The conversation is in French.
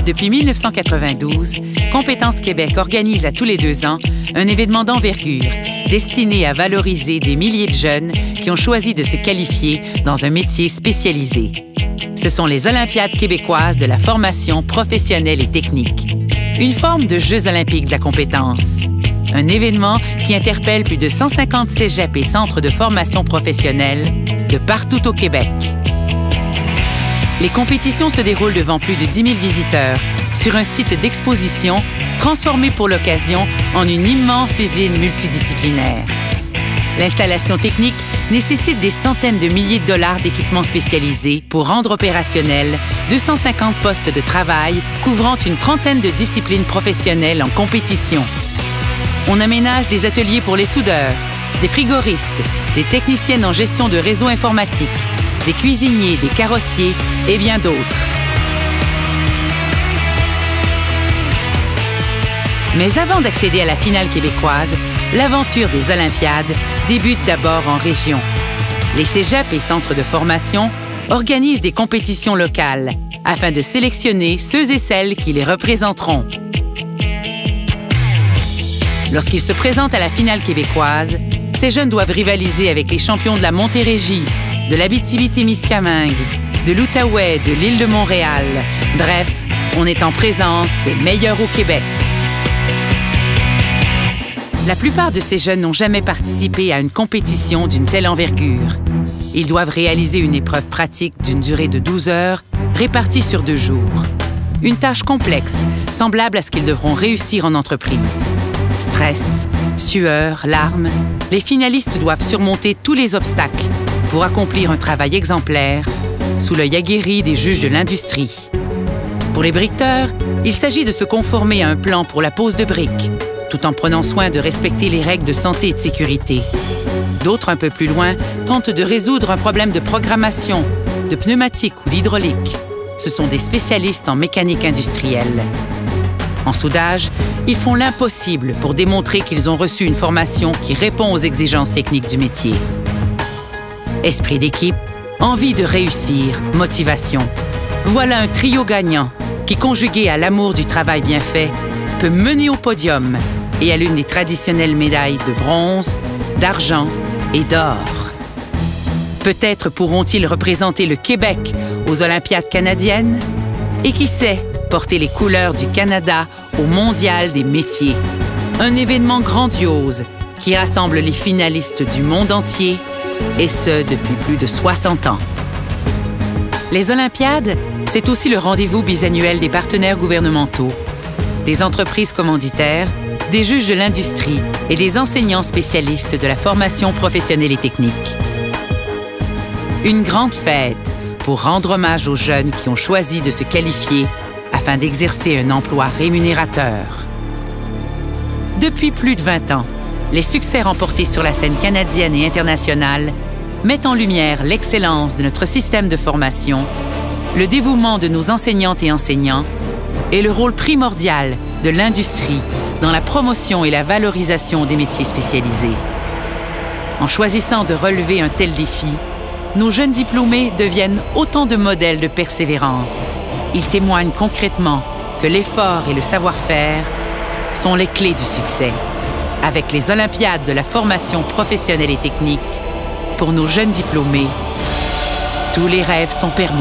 Depuis 1992, Compétences Québec organise à tous les 2 ans un événement d'envergure destiné à valoriser des milliers de jeunes qui ont choisi de se qualifier dans un métier spécialisé. Ce sont les Olympiades québécoises de la formation professionnelle et technique, une forme de Jeux olympiques de la compétence. Un événement qui interpelle plus de 150 cégeps et centres de formation professionnelle de partout au Québec. Les compétitions se déroulent devant plus de 10 000 visiteurs sur un site d'exposition transformé pour l'occasion en une immense usine multidisciplinaire. L'installation technique nécessite des centaines de milliers de dollars d'équipements spécialisés pour rendre opérationnels 250 postes de travail couvrant une trentaine de disciplines professionnelles en compétition. On aménage des ateliers pour les soudeurs, des frigoristes, des techniciennes en gestion de réseaux informatiques, des cuisiniers, des carrossiers et bien d'autres. Mais avant d'accéder à la finale québécoise, l'aventure des Olympiades débute d'abord en région. Les cégeps et centres de formation organisent des compétitions locales afin de sélectionner ceux et celles qui les représenteront. Lorsqu'ils se présentent à la finale québécoise, ces jeunes doivent rivaliser avec les champions de la Montérégie, de l'Abitibi-Témiscamingue, de l'Outaouais, de l'île de Montréal. Bref, on est en présence des meilleurs au Québec. La plupart de ces jeunes n'ont jamais participé à une compétition d'une telle envergure. Ils doivent réaliser une épreuve pratique d'une durée de 12 heures, répartie sur 2 jours. Une tâche complexe, semblable à ce qu'ils devront réussir en entreprise. Stress, sueur, larmes, les finalistes doivent surmonter tous les obstacles pour accomplir un travail exemplaire sous l'œil aguerri des juges de l'industrie. Pour les briqueteurs, il s'agit de se conformer à un plan pour la pose de briques, tout en prenant soin de respecter les règles de santé et de sécurité. D'autres, un peu plus loin, tentent de résoudre un problème de programmation, de pneumatique ou d'hydraulique. Ce sont des spécialistes en mécanique industrielle. En soudage, ils font l'impossible pour démontrer qu'ils ont reçu une formation qui répond aux exigences techniques du métier. Esprit d'équipe, envie de réussir, motivation. Voilà un trio gagnant qui, conjugué à l'amour du travail bien fait, peut mener au podium et à l'une des traditionnelles médailles de bronze, d'argent et d'or. Peut-être pourront-ils représenter le Québec aux Olympiades canadiennes? Et qui sait, porter les couleurs du Canada au Mondial des métiers. Un événement grandiose qui rassemble les finalistes du monde entier, et ce depuis plus de 60 ans. Les Olympiades, c'est aussi le rendez-vous bisannuel des partenaires gouvernementaux, des entreprises commanditaires, des juges de l'industrie et des enseignants spécialistes de la formation professionnelle et technique. Une grande fête pour rendre hommage aux jeunes qui ont choisi de se qualifier afin d'exercer un emploi rémunérateur. Depuis plus de 20 ans, les succès remportés sur la scène canadienne et internationale mettent en lumière l'excellence de notre système de formation, le dévouement de nos enseignantes et enseignants et le rôle primordial de l'industrie dans la promotion et la valorisation des métiers spécialisés. En choisissant de relever un tel défi, nos jeunes diplômés deviennent autant de modèles de persévérance. Ils témoignent concrètement que l'effort et le savoir-faire sont les clés du succès. Avec les Olympiades de la formation professionnelle et technique, pour nos jeunes diplômés, tous les rêves sont permis.